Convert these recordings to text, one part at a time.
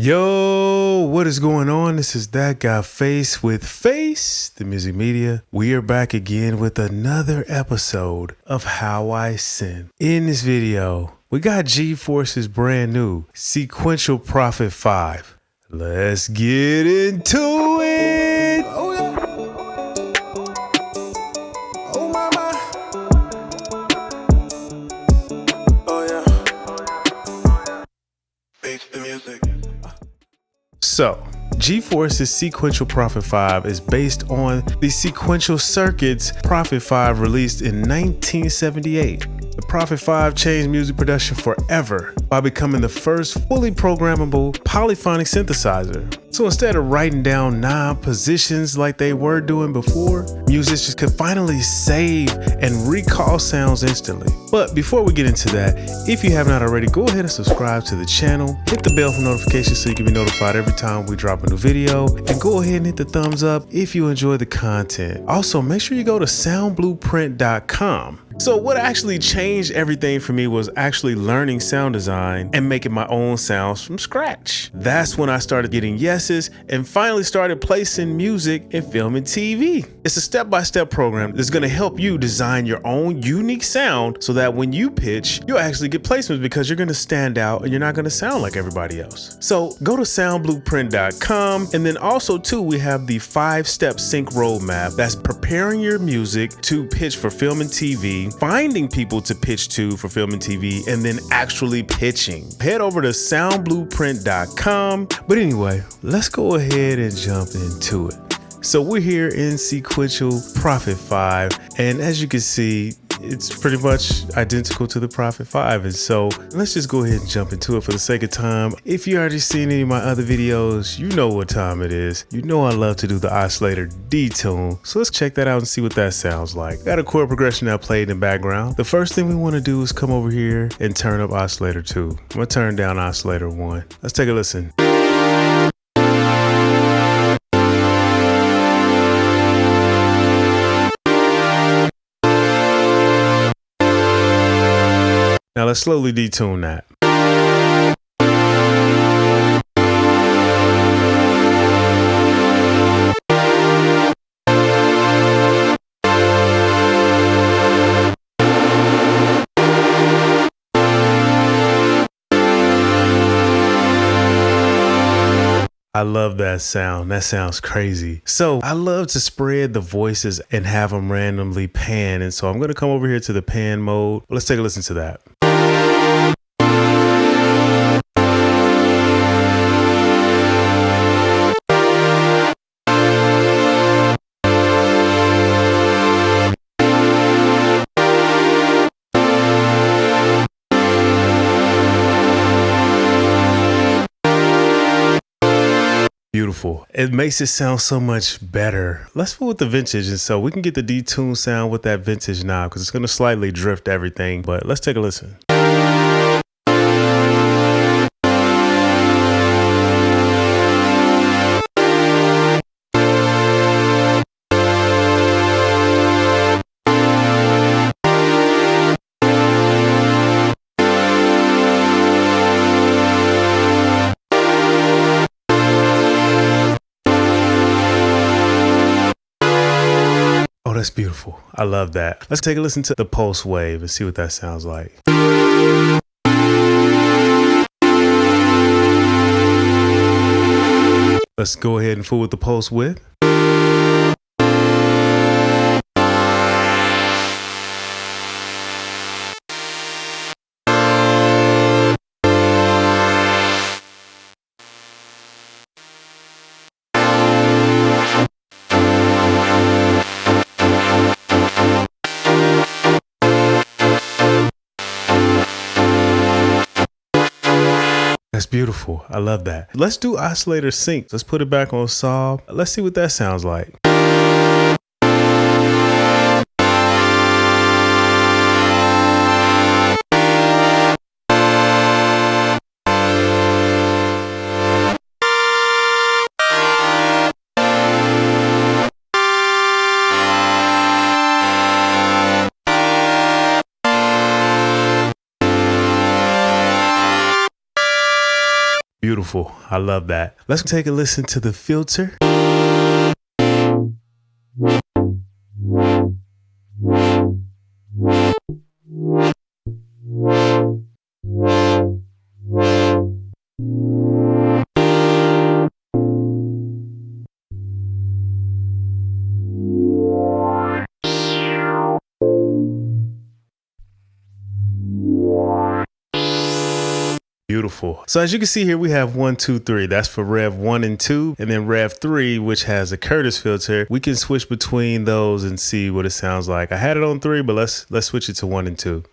Yo, what is going on? This is that guy Face with Face, the music media. We are back again with another episode of How I Synth. In this video, we got GForce's brand new Sequential Prophet-5. Let's get into it. Oh yeah. Oh mama. Oh yeah. Face the music. So, GForce's Sequential Prophet-5 is based on the sequential circuit's Prophet-5 released in 1978. The Prophet-5 changed music production forever by becoming the first fully programmable polyphonic synthesizer. So instead of writing down 9 positions like they were doing before, musicians could finally save and recall sounds instantly. But before we get into that, if you have not already, go ahead and subscribe to the channel, hit the bell for notifications so you can be notified every time we drop a new video, and go ahead and hit the thumbs up if you enjoy the content. Also, make sure you go to soundblueprint.com. So what actually changed everything for me was actually learning sound design and making my own sounds from scratch. That's when I started getting yeses and finally started placing music in film and TV. It's a step-by-step program that's going to help you design your own unique sound so that when you pitch, you'll actually get placements because you're going to stand out and you're not going to sound like everybody else. So go to soundblueprint.com, and then also too, we have the 5-step sync roadmap that's preparing your music to pitch for film and TV, finding people to pitch to for film and TV, and then actually pitching. Head over to soundblueprint.com. But anyway, let's go ahead and jump into it. So we're here in Sequential Prophet-5, and as you can see, it's pretty much identical to the Prophet-5. And so let's just go ahead and jump into it for the sake of time. If you already seen any of my other videos, you know what time it is. You know I love to do the oscillator detune. So let's check that out and see what that sounds like. Got a chord progression that played in the background. The first thing we want to do is come over here and turn up oscillator 2. I'm gonna turn down oscillator 1. Let's take a listen. Now let's slowly detune that. I love that sound. That sounds crazy. So I love to spread the voices and have them randomly pan. And so I'm going to come over here to the pan mode. Let's take a listen to that. Beautiful. It makes it sound so much better. Let's go with the vintage, and so we can get the detune sound with that vintage now because it's going to slightly drift everything, but let's take a listen. Oh, that's beautiful. I love that. Let's take a listen to the pulse wave and see what that sounds like. Let's go ahead and fool with the pulse width. That's beautiful. I love that. Let's do oscillator sync. Let's put it back on solve. Let's see what that sounds like. Beautiful. Beautiful. I love that. Let's take a listen to the filter. Beautiful. So as you can see here, we have 1, 2, 3. That's for Rev 1 and 2. And then Rev 3, which has a Curtis filter. We can switch between those and see what it sounds like. I had it on 3, but let's switch it to 1 and 2.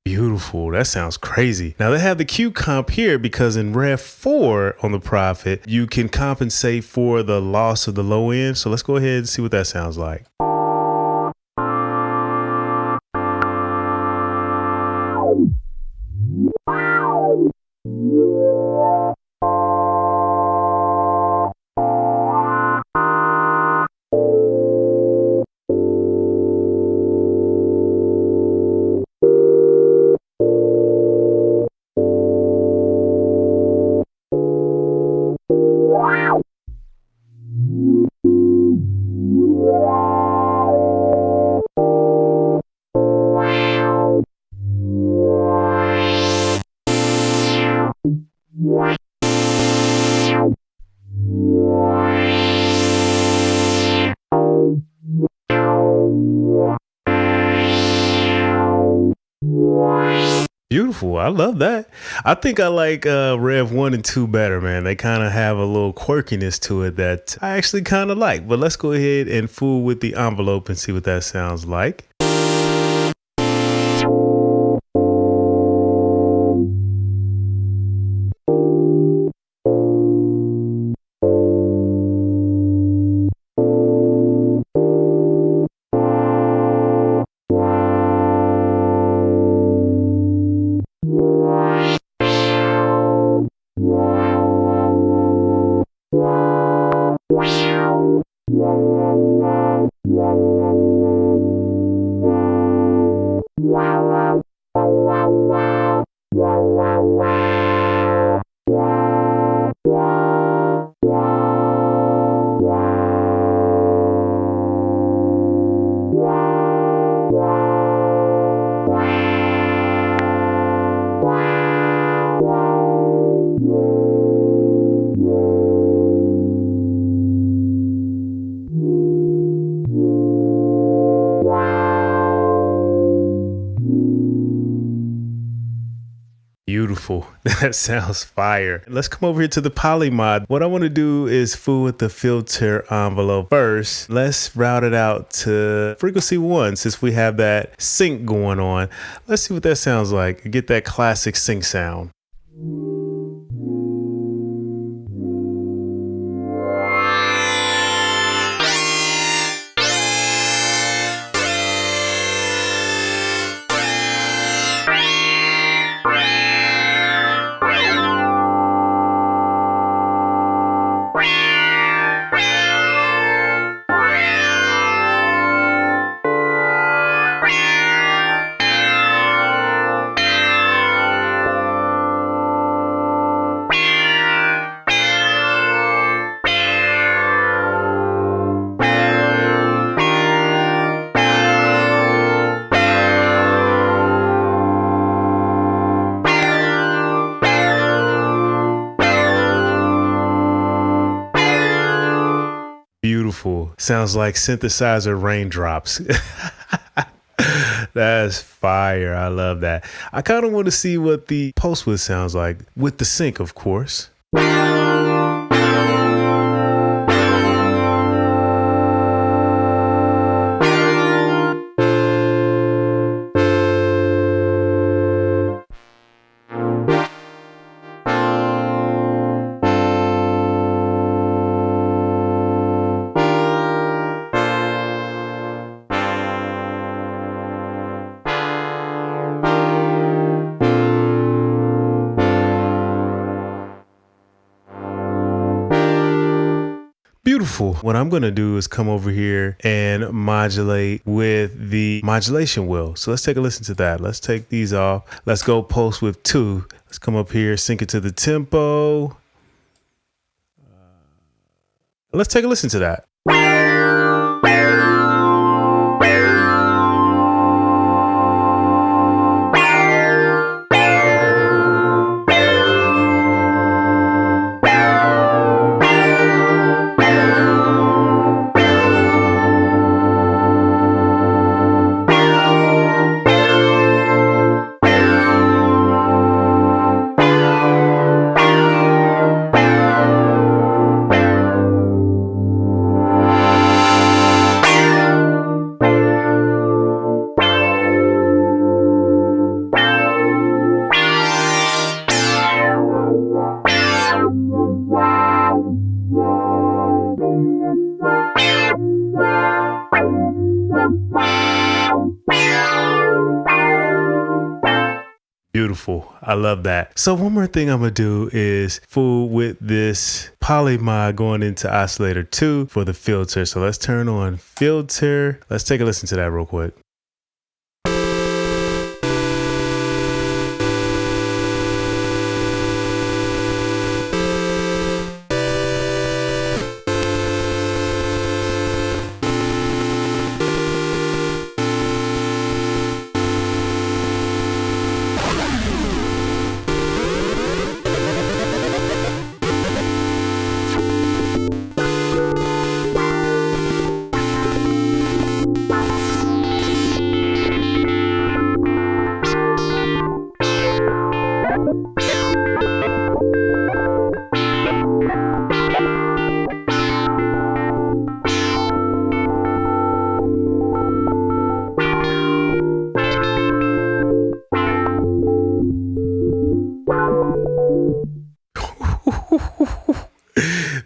Beautiful. That sounds crazy. Now they have the Q comp here because in Rev 4 on the Prophet, you can compensate for the loss of the low end. So let's go ahead and see what that sounds like. Beautiful. I love that. I think I like Rev 1 and 2 better, man. They kind of have a little quirkiness to it that I actually kind of like. But let's go ahead and fool with the envelope and see what that sounds like. Beautiful. That sounds fire. Let's come over here to the poly mod. What I want to do is fool with the filter envelope first. Let's route it out to frequency 1 since we have that sync going on. Let's see what that sounds like. Get that classic sync sound. Beautiful. Sounds like synthesizer raindrops. That's fire. I love that. I kind of want to see what the post width sounds like with the sync, of course. beautiful. What I'm gonna do is come over here and modulate with the modulation wheel. So let's take a listen to that. Let's take these off. Let's go post with 2. Let's come up here, sync it to the tempo. Let's take a listen to that. Beautiful. I love that. So one more thing I'm going to do is fool with this polymod going into oscillator 2 for the filter. So let's turn on filter. Let's take a listen to that real quick.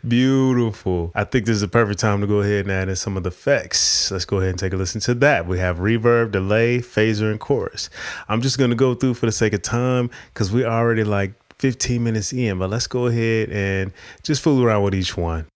Beautiful. I think this is the perfect time to go ahead and add in some of the effects. Let's go ahead and take a listen to that. We have reverb, delay, phaser, and chorus. I'm just going to go through for the sake of time because we're already like 15 minutes in, but let's go ahead and just fool around with each one.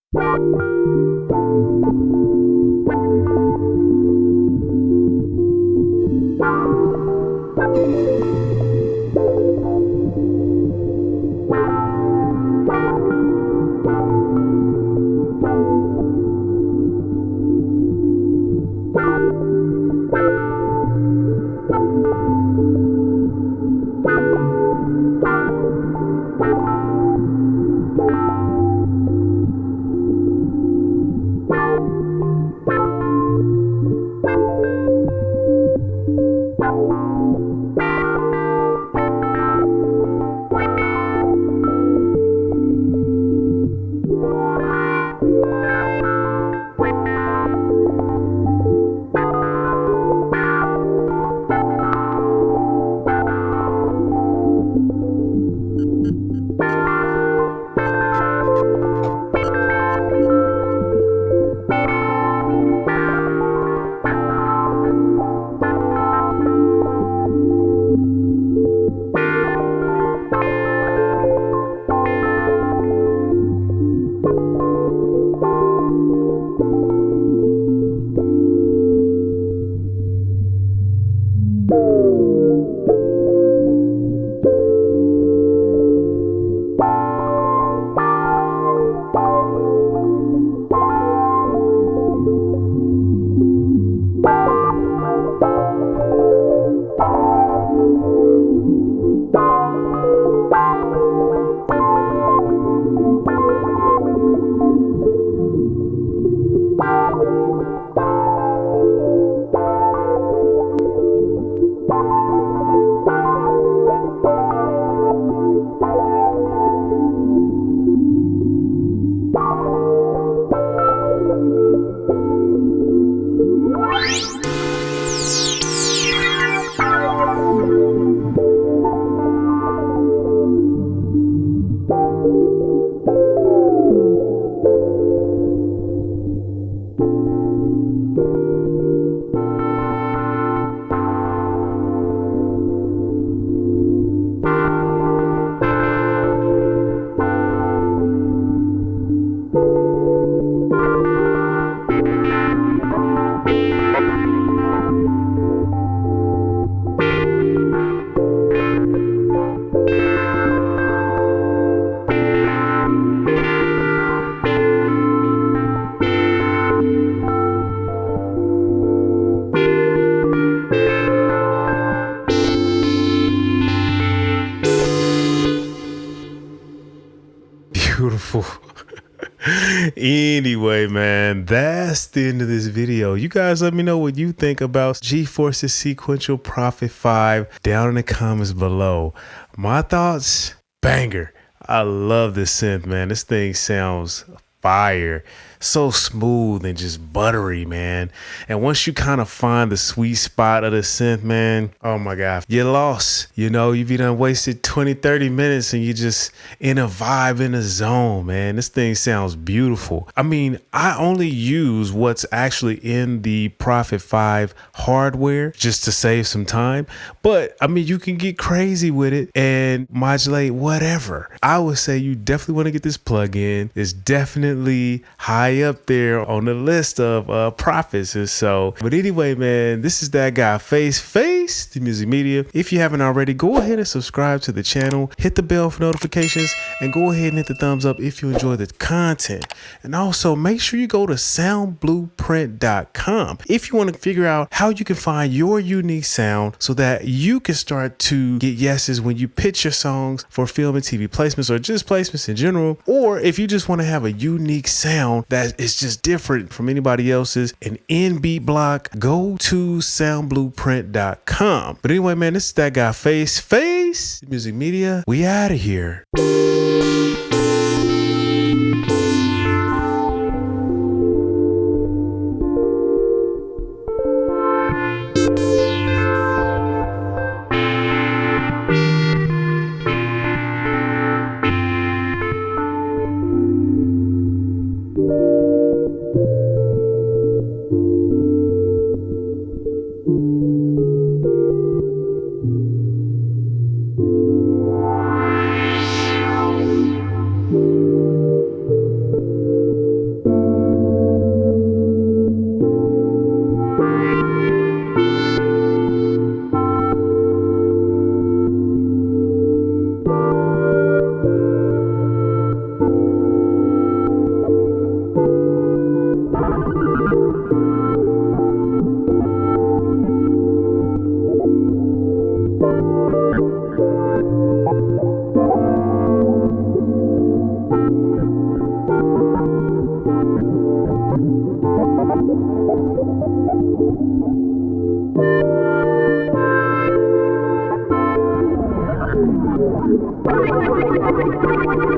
Anyway, man, that's the end of this video. You guys let me know what you think about GForce's Sequential Prophet-5 down in the comments below. My thoughts, banger. I love this synth, man. This thing sounds fire. So smooth and just buttery, man. And once you kind of find the sweet spot of the synth, man, oh my God, you're lost. You know, you've done wasted 20-30 minutes and you just in a vibe, in a zone, man. This thing sounds beautiful. I mean, I only use what's actually in the Prophet-5 hardware just to save some time. But I mean, you can get crazy with it and modulate whatever. I would say you definitely want to get this plug-in. It's definitely high up there on the list of Prophets. And so, but anyway, man, this is that guy Face the Music Media. If you haven't already, go ahead and subscribe to the channel, hit the bell for notifications, and go ahead and hit the thumbs up if you enjoy the content. And also make sure you go to soundblueprint.com if you want to figure out how you can find your unique sound so that you can start to get yeses when you pitch your songs for film and TV placements or just placements in general. Or if you just want to have a unique sound that is just different from anybody else's, an in beat block, go to soundblueprint.com. But anyway, man, this is that guy Face Music Media. We out of here. Thank you.